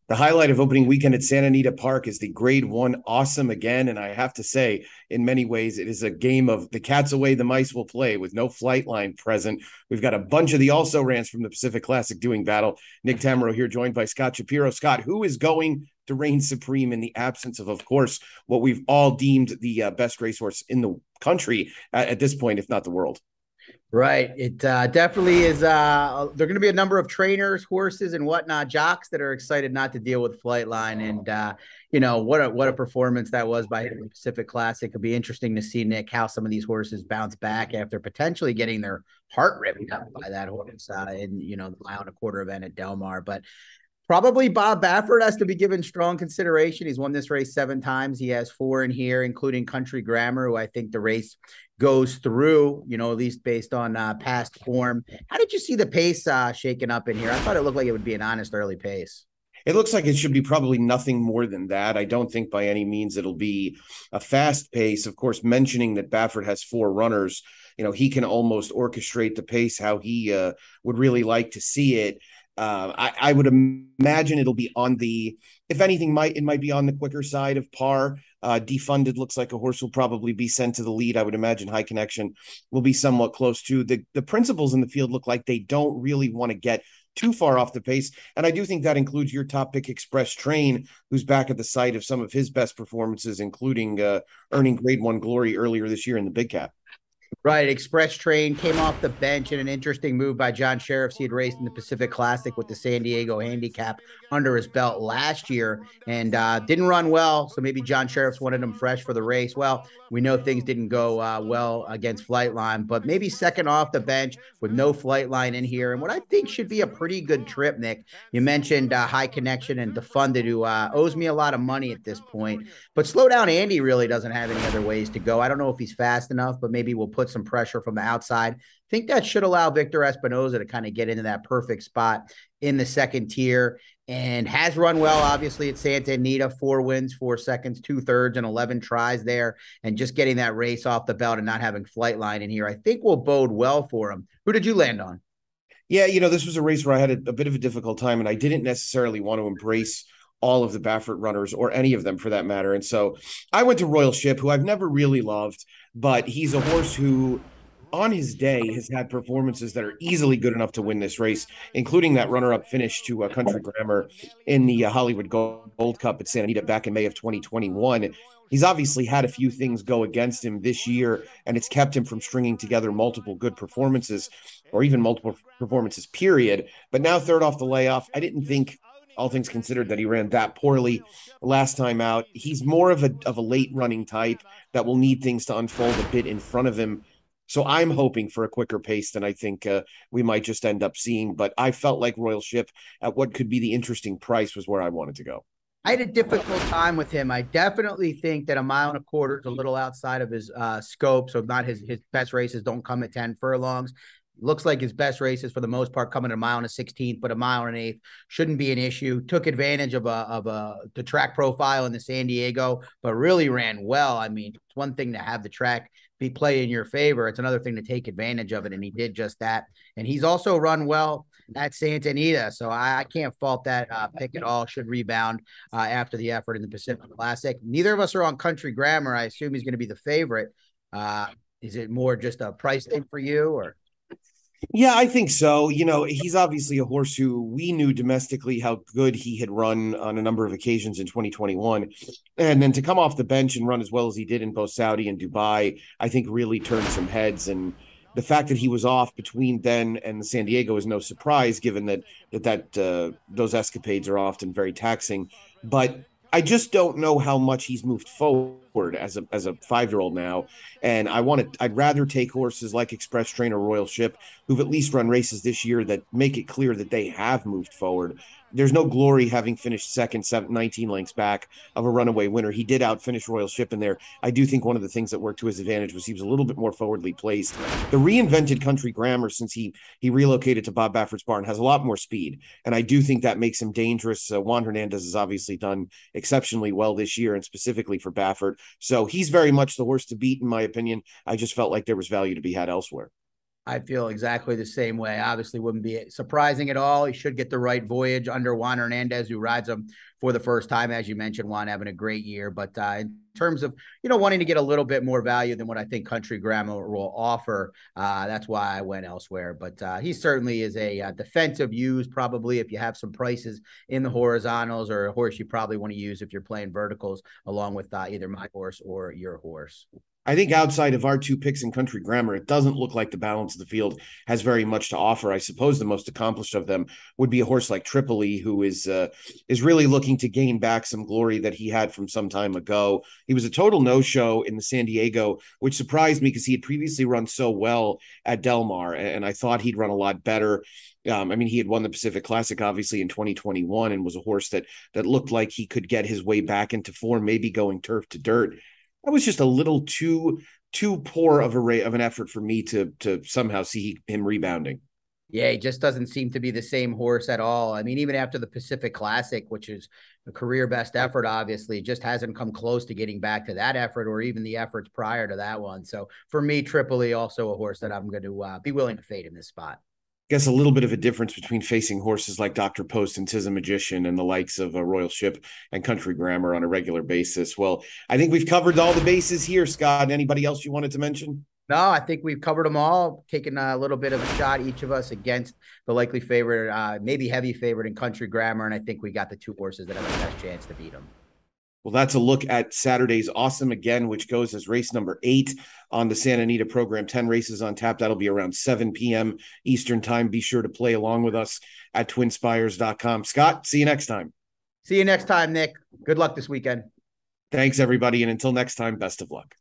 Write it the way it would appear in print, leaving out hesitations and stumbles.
The highlight of opening weekend at Santa Anita Park is the Grade One Awesome again. And I have to say, in many ways, it is a game of the cat's away, the mice will play with no flight line present. We've got a bunch of the also rans from the Pacific Classic doing battle. Nick Tammaro here, joined by Scott Shapiro. Scott, who is going to reign supreme in the absence of course, what we've all deemed the best racehorse in the country at this point, if not the world? Right. It definitely is. There are going to be a number of trainers, horses, and whatnot, jocks that are excited not to deal with Flightline. And what a performance that was by the Pacific Classic. It'll be interesting to see, Nick, how some of these horses bounce back after potentially getting their heart ripped out by that horse in the mile and a quarter event at Del Mar. But probably Bob Baffert has to be given strong consideration. He's won this race 7 times. He has 4 in here, including Country Grammar, who I think the race goes through, at least based on past form. How did you see the pace shaken up in here? I thought it looked like it would be an honest early pace. It looks like it should be probably nothing more than that. I don't think by any means it'll be a fast pace. Of course, mentioning that Baffert has 4 runners, he can almost orchestrate the pace how he would really like to see it. I would imagine it'll be on the, if anything, it might be on the quicker side of par. Defunded looks like a horse will probably be sent to the lead. I would imagine High Connection will be somewhat close to the principals in the field. Look like they don't really want to get too far off the pace. And I do think that includes your top pick, Express Train, who's back at the site of some of his best performances, including earning Grade One glory earlier this year in the Big Cap. Right. Express Train came off the bench in an interesting move by John Sheriffs. He had raced in the Pacific Classic with the San Diego handicap under his belt last year and didn't run well. So maybe John Sheriffs wanted him fresh for the race. Well, we know things didn't go well against Flightline, but maybe second off the bench with no Flightline in here. And what I think should be a pretty good trip, Nick. You mentioned High Connection and Defunded, who owes me a lot of money at this point. But Slow Down Andy really doesn't have any other ways to go. I don't know if he's fast enough, but maybe we'll put some pressure from the outside. I think that should allow Victor Espinoza to kind of get into that perfect spot in the second tier, and has run well, obviously, at Santa Anita. 4 wins, 4 seconds, 2/3, and 11 tries there. And just getting that race off the belt and not having Flightline in here, I think will bode well for him. Who did you land on? Yeah, this was a race where I had a bit of a difficult time, and I didn't necessarily want to embrace all of the Baffert runners or any of them for that matter. And so I went to Royal Ship, who I've never really loved, but he's a horse who on his day has had performances that are easily good enough to win this race, including that runner-up finish to Country Grammar in the Hollywood Gold Cup at Santa Anita back in May of 2021. He's obviously had a few things go against him this year, and it's kept him from stringing together multiple good performances or even multiple performances, period. But now third off the layoff, I didn't think, all things considered, that he ran that poorly last time out. He's more of a late running type that will need things to unfold a bit in front of him. So I'm hoping for a quicker pace than I think we might just end up seeing. But I felt like Royal Ship at what could be the interesting price was where I wanted to go. I had a difficult time with him. I definitely think that a mile and a quarter is a little outside of his scope. So not his best races don't come at 10 furlongs. Looks like his best races for the most part coming a mile and a 16th, but a mile and an eighth shouldn't be an issue. Took advantage of the track profile in the San Diego, but really ran well. I mean, it's one thing to have the track be play in your favor. It's another thing to take advantage of it, and he did just that. And he's also run well at Santa Anita, so I can't fault that pick at all. Should rebound after the effort in the Pacific Classic. Neither of us are on Country Grammar. I assume he's going to be the favorite. Is it more just a price thing for you, or? Yeah, I think so. He's obviously a horse who we knew domestically how good he had run on a number of occasions in 2021. And then to come off the bench and run as well as he did in both Saudi and Dubai, I think really turned some heads. And the fact that he was off between then and San Diego is no surprise, given that those escapades are often very taxing. But I just don't know how much he's moved forward as a 5-year-old now. And I'd rather take horses like Express Train or Royal Ship, who've at least run races this year that make it clear that they have moved forward. There's no glory having finished second, 19 lengths back of a runaway winner. He did outfinish Royal Ship in there. I do think one of the things that worked to his advantage was he was a little bit more forwardly placed. The reinvented Country Grammar, since he relocated to Bob Baffert's barn, has a lot more speed, and I do think that makes him dangerous. Juan Hernandez has obviously done exceptionally well this year, and specifically for Baffert. So he's very much the horse to beat, in my opinion. I just felt like there was value to be had elsewhere. I feel exactly the same way. Obviously, wouldn't be surprising at all. He should get the right voyage under Juan Hernandez, who rides him for the first time. As you mentioned, Juan having a great year. But in terms of, wanting to get a little bit more value than what I think Country Grammar will offer, that's why I went elsewhere. But he certainly is a defensive use, probably if you have some prices in the horizontals, or a horse you probably want to use if you're playing verticals, along with either my horse or your horse. I think outside of our two picks in Country Grammar, it doesn't look like the balance of the field has very much to offer. I suppose the most accomplished of them would be a horse like Tripoli, who is really looking to gain back some glory that he had from some time ago. He was a total no-show in the San Diego, which surprised me because he had previously run so well at Del Mar, and I thought he'd run a lot better. I mean, he had won the Pacific Classic obviously in 2021 and was a horse that looked like he could get his way back into form, maybe going turf to dirt. That was just a little too poor of an effort for me to somehow see him rebounding. Yeah, he just doesn't seem to be the same horse at all. I mean, even after the Pacific Classic, which is a career best effort, obviously, just hasn't come close to getting back to that effort or even the efforts prior to that one. So for me, Tripoli, also a horse that I'm going to be willing to fade in this spot. Guess a little bit of a difference between facing horses like Dr. Post and Tis a Magician and the likes of Royal Ship and Country Grammar on a regular basis. Well, I think we've covered all the bases here, Scott. Anybody else you wanted to mention? No, I think we've covered them all, taking a little bit of a shot, each of us, against the likely favorite, maybe heavy favorite in Country Grammar. And I think we got the two horses that have the best chance to beat them. Well, that's a look at Saturday's Awesome Again, which goes as race number 8 on the Santa Anita program. 10 races on tap. That'll be around 7 p.m. Eastern time. Be sure to play along with us at TwinSpires.com. Scott, see you next time. See you next time, Nick. Good luck this weekend. Thanks, everybody. And until next time, best of luck.